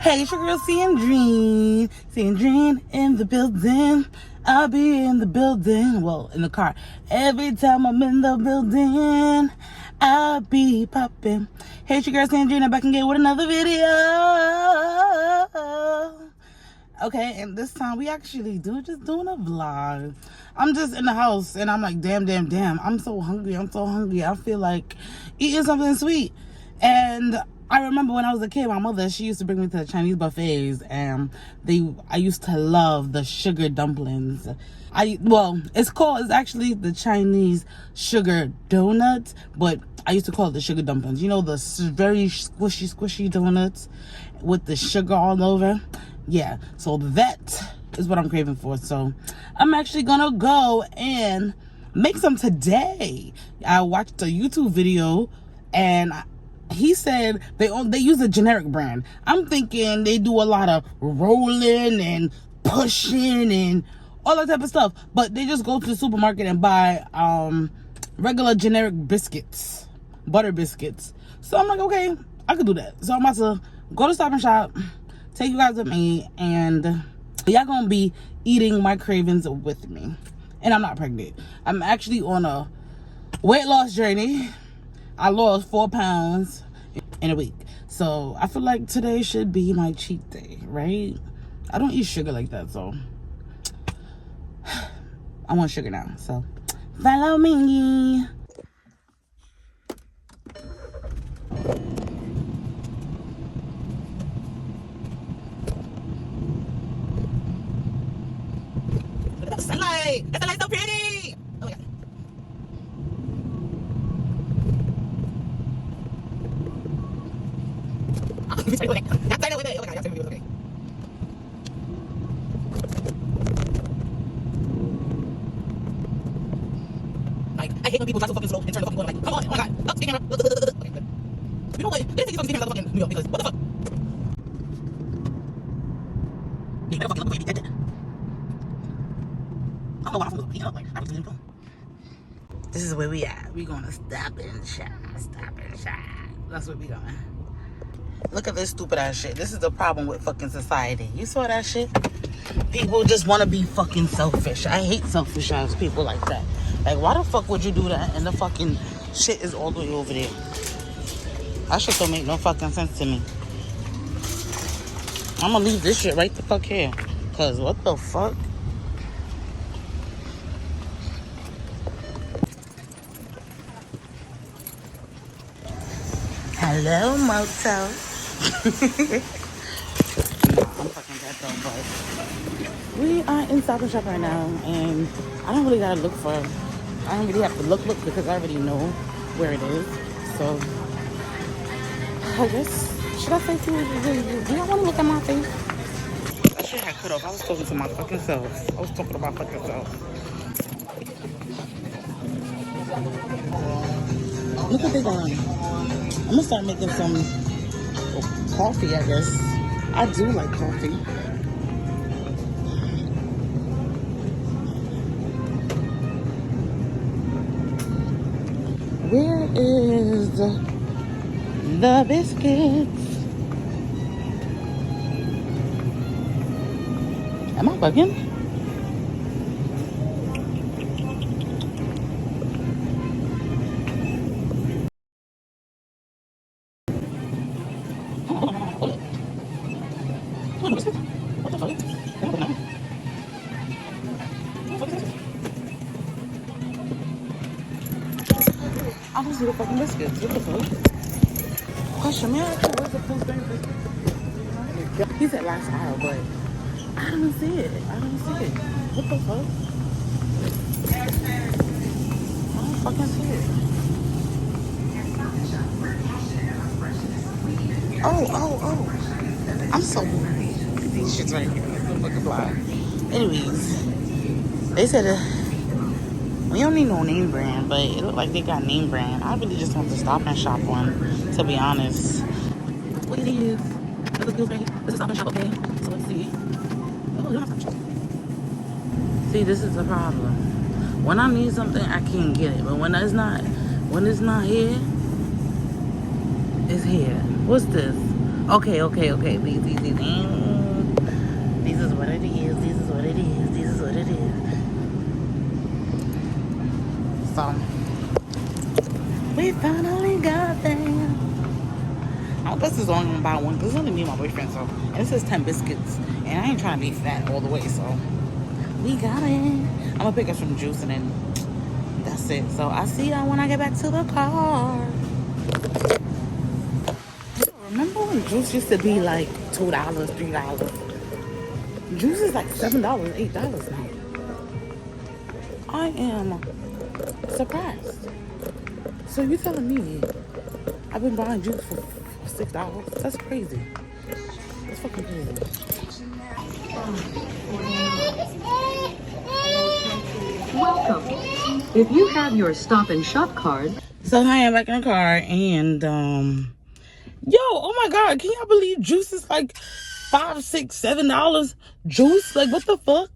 Hey, it's your girl Sandrine. Sandrine in the building. I'll be in the building. Well, in the car. Every time I'm in the building, I'll be popping. Hey, it's your girl Sandrine. I'm back again with another video. Okay, and this time we actually just doing a vlog. I'm just in the house and I'm like, damn. I'm so hungry. I feel like eating something sweet. And I remember when I was a kid, my mother, she used to bring me to the Chinese buffets, and I used to love the sugar dumplings. It's actually the Chinese sugar donuts, but I used to call it the sugar dumplings. You know, the very squishy donuts with the sugar all over. Yeah, so that is what I'm craving for. So I'm actually gonna go and make some today. I watched a YouTube video and he said they use a generic brand. I'm thinking they do a lot of rolling and pushing and all that type of stuff, but they just go to the supermarket and buy regular generic biscuits, butter biscuits. So I'm like, okay, I could do that. So I'm about to go to Stop and Shop, take you guys with me, and y'all gonna be eating my cravings with me. And I'm not pregnant. I'm actually on a weight loss journey. I lost 4 pounds in a week. So I feel like today should be my cheat day, right? I don't eat sugar like that, so I want sugar now. So follow me. Sunlight! The sunlight's so pretty! Oh my god. Wait. Oh my god, y'all say it okay. Like, I hate when people drive so fucking slow and turn the fucking corner. Like, come on, oh my god. Oh, speed camera. Okay, good. You know what? Let's take you fucking cameras out of fucking New York, because what the fuck? You better fucking look away, be dead. I don't know why I'm looking up. Like, I was doing phone. This is where we at. We gonna stop and shop. That's where we going. Look at this stupid ass shit. This is the problem with fucking society. You saw that shit? People just want to be fucking selfish. I hate selfish ass people like that. Like, why the fuck would you do that and the fucking shit is all the way over there? That shit don't make no fucking sense to me. I'm gonna leave this shit right the fuck here. Cause what the fuck? Hello, Moto. I'm fucking dead though, but we are in Stop and Shop right now, and I don't really gotta look for. I don't really have to look because I already know where it is. So I guess should I say to you? Do y'all want to look at my face? That shit had cut off. I was talking to my fucking self. I was talking about fucking self. Look what they got. I'm gonna start making some coffee, I guess. I do like coffee. Where is the biscuits? Am I bugging? What the fuck? I don't see the fucking biscuits. What the fuck? Question, man, where's the full thing biscuit? He's at last aisle, but I don't see it. What the fuck? I don't fucking see it. Oh. I'm so worried. These shits right here. The fucking fly. Anyways, they said we don't need no name brand, but it looked like they got name brand. I really just want the Stop and Shop one, to be honest. What it is? Does it feel great? This is Stop and Shop, okay? So let's see. Oh, you don't have to. See, this is the problem. When I need something, I can't get it, but when it's not here, it's here. What's this? Okay. These. This is what it is. This is what it is. This is what it is. So, we finally got there. I guess it's only gonna buy one because it's only me and my boyfriend. So, and this is 10 biscuits. And I ain't trying to be fat all the way. So, we got it. I'm gonna pick up some juice and then that's it. So, I'll see y'all when I get back to the car. Remember when juice used to be like $2, $3? Juice is like $7, $8 now. I am surprised. So you telling me I've been buying juice for $6? That's crazy. That's fucking crazy. Welcome. If you have your Stop and Shop card. So I am back in the car and yo, oh my god, can y'all believe juice is like $5, $6, $7? Juice? Like what the fuck?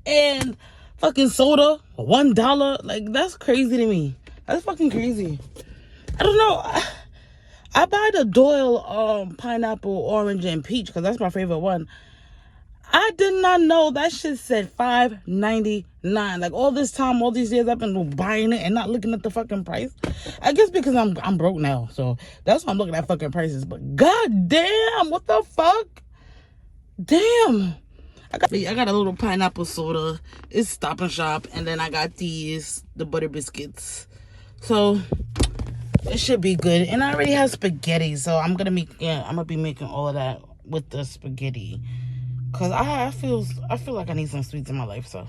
And fucking soda, $1. Like that's crazy to me. That's fucking crazy. I don't know. I buy the Doyle pineapple, orange, and peach because that's my favorite one. I did not know that shit said $5.99. Like all this time, all these years, I've been buying it and not looking at the fucking price. I guess because I'm broke now, so that's why I'm looking at fucking prices. But god damn, what the fuck? Damn. I got a little pineapple soda. It's Stop and Shop, and then I got the butter biscuits. So it should be good. And I already have spaghetti, so I'm gonna be making all of that with the spaghetti. Cause I feel like I need some sweets in my life, so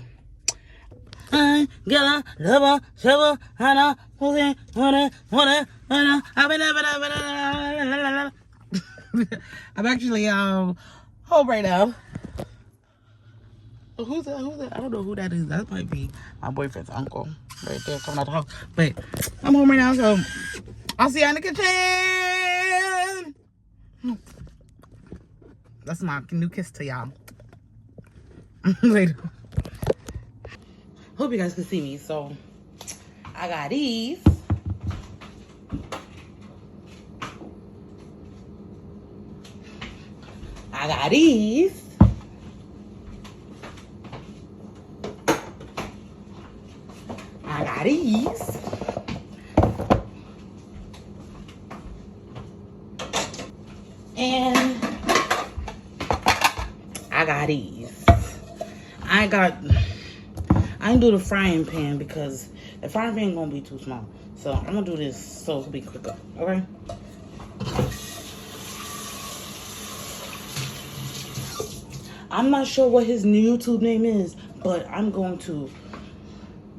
I got a double shovel, I'm actually home right now. Who's that? I don't know who that is. That might be my boyfriend's uncle right there coming out the house. But I'm home right now, so I'll see you in the kitchen. That's my new kiss to y'all. Later. Hope you guys can see me. So I got these. I got these. I got these. And I got these. I didn't do the frying pan because the frying pan gonna be too small. So I'm gonna do this so it'll be quicker. Okay. I'm not sure what his new YouTube name is, but I'm going to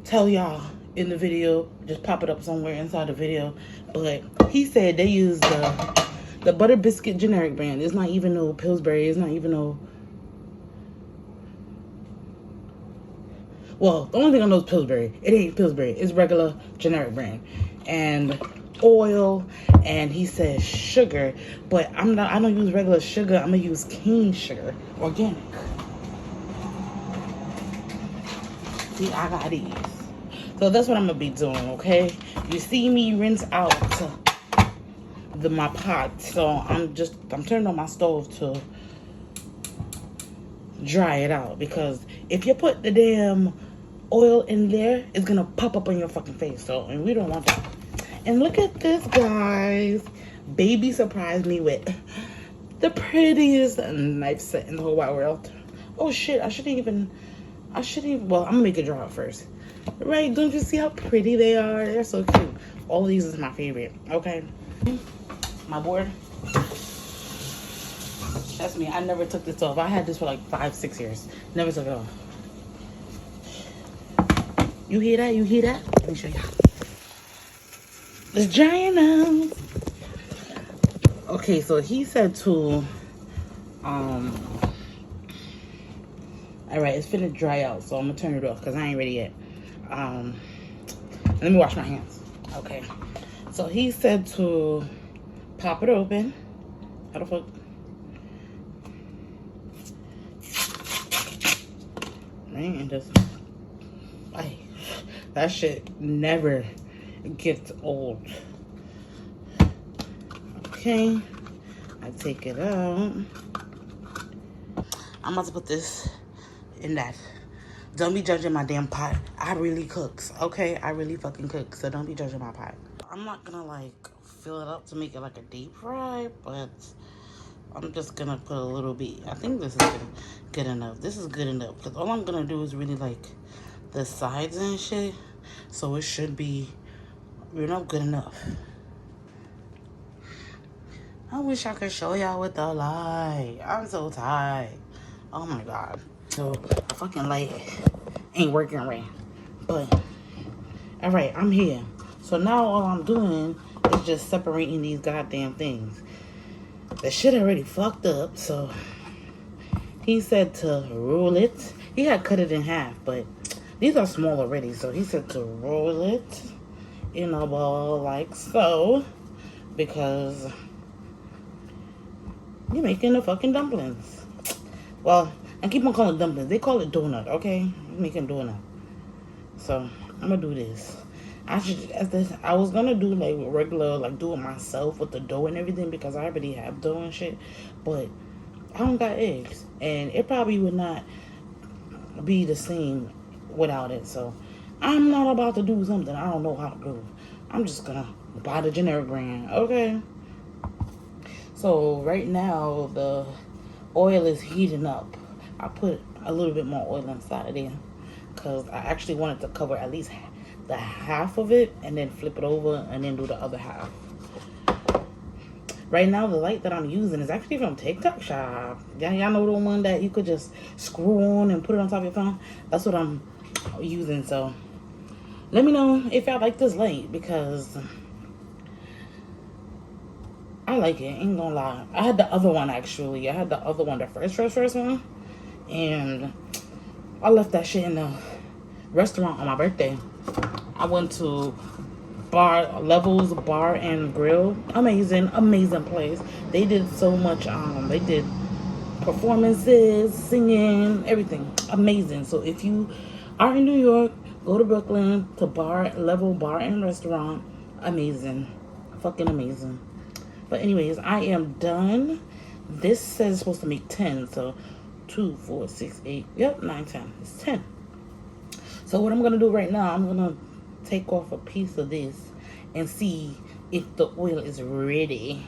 tell y'all in the video. Just pop it up somewhere inside the video. But he said they use the Butter Biscuit generic brand. It's not even no Pillsbury. It's not even no... Well, the only thing I know is Pillsbury. It ain't Pillsbury. It's regular generic brand. And oil, and he says sugar, but I don't use regular sugar. I'm gonna use cane sugar, organic. See, I got these. So that's what I'm gonna be doing, okay? You see me rinse out my pot, so I'm turning on my stove to dry it out, because if you put the damn oil in there, it's gonna pop up on your fucking face. So, and we don't want that. And look at this, guys. Baby surprised me with the prettiest knife set in the whole wide world. Oh shit, I shouldn't even, well, I'm gonna make it dry out first. Right, don't you see how pretty they are? They're so cute. All of these is my favorite, okay? My board. Trust me, I never took this off. I had this for like 5-6 years. Never took it off. You hear that? You hear that? Let me show y'all. It's drying out. Okay, so he said to, all right, it's finna dry out, so I'm gonna turn it off because I ain't ready yet. Let me wash my hands. Okay, so he said to pop it open. How the fuck? Right, and just, that shit never gets old. Okay, I take it out. I'm about to put this in that. Don't be judging my damn pot. I really cooks, okay? I really fucking cook, so don't be judging my pot. I'm not gonna like fill it up to make it like a deep fry, but I'm just gonna put a little bit. I think this is good enough. This is good enough because all I'm gonna do is really like the sides and shit, so it should be, you know, good enough. I wish I could show y'all with the light. I'm so tired. Oh my god. So the fucking light ain't working right. But alright, I'm here. So now all I'm doing is just separating these goddamn things. The shit already fucked up, so he said to roll it. He had cut it in half, but these are small already, so he said to roll it in a ball like so, because you're making the fucking dumplings. Well, I keep on calling it dumplings. They call it donut, okay? You're making donut. So I'm gonna do this. I was gonna do like regular, like do it myself with the dough and everything because I already have dough and shit. But I don't got eggs, and it probably would not be the same without it. So I'm not about to do something I don't know how to do. I'm just gonna buy the generic brand, okay? So right now the oil is heating up. I put a little bit more oil inside of there because I actually wanted to cover at least the half of it and then flip it over and then do the other half. Right now the light that I'm using is actually from TikTok Shop. Y'all know the one that you could just screw on and put it on top of your phone? That's what I'm using. So let me know if y'all like this light because I like it, ain't gonna lie. I had the other one actually. I had the other one, the first one. And I left that shit in the restaurant on my birthday. I went to Levels Bar and Grill. Amazing place. They did so much, they did performances, singing, everything. Amazing. So if you are in New York, go to Brooklyn to Level Bar and Restaurant. Amazing. Fucking amazing. But anyways, I am done. This says it's supposed to make 10, so 2, 4, 6, 8, yep, 9, 10. It's 10. So what I'm gonna do right now, I'm gonna take off a piece of this and see if the oil is ready.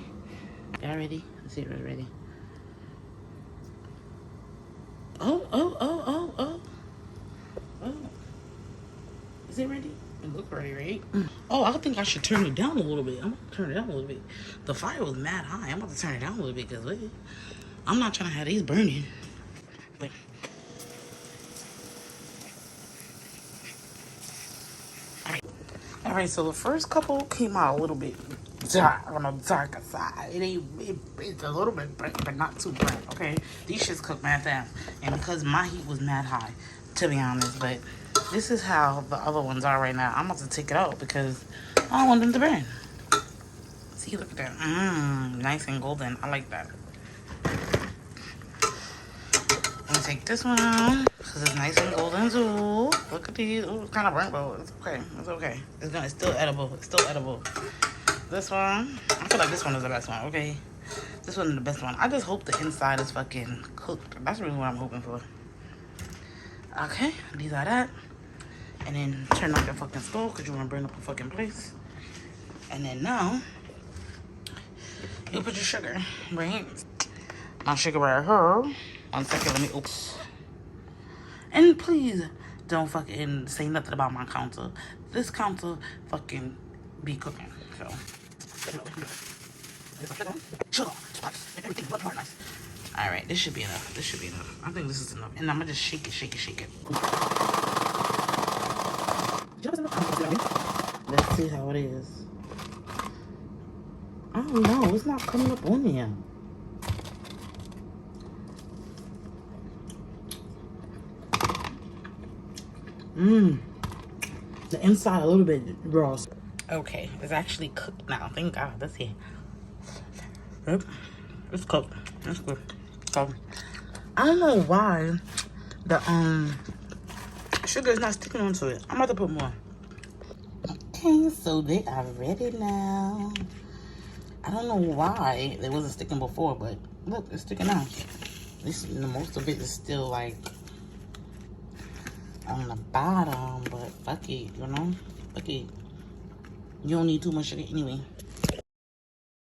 Y'all ready? Let's see if it's ready. Oh. Is it ready? It looks ready, right? Oh, I think I should turn it down a little bit. I'm gonna turn it down a little bit. The fire was mad high. I'm about to turn it down a little bit because I'm not trying to have these burning. But all right. So the first couple came out a little bit dark, on the darker side. It's a little bit burnt, but not too burnt. Okay, these shits cook mad fast, and because my heat was mad high, to be honest. But this is how the other ones are right now. I'm about to take it out because I don't want them to burn. See, look at that. Nice and golden. I like that. I'm gonna take this one out because it's nice and golden too. Look at these. Oh, it's kind of burnt, but it's okay. It's okay. It's still edible. It's still edible. This one, I feel like this one is the best one. Okay, this one is the best one. I just hope the inside is fucking cooked. That's really what I'm hoping for. Okay, these are that. And then turn off your fucking stove because you want to burn up the fucking place. And then now you put your sugar, right? My sugar right here. 1 second, let me oops. And please don't fucking say nothing about my counter. This counter fucking be cooking. So sugar, spice, everything but nice. Alright, this should be enough. This should be enough. I think this is enough. And I'm gonna just shake it. Let's see how it is. I don't know, it's not coming up on here. The inside a little bit raw. Okay, it's actually cooked now. Thank God. Let's see. Yep, it's cooked. It's good. So I don't know why the sugar is not sticking onto it. I'm about to put more. Okay, so they are ready now. I don't know why it wasn't sticking before, but look, it's sticking now. This, most of it is still like on the bottom, but fuck it, you know? Fuck it. You don't need too much sugar anyway.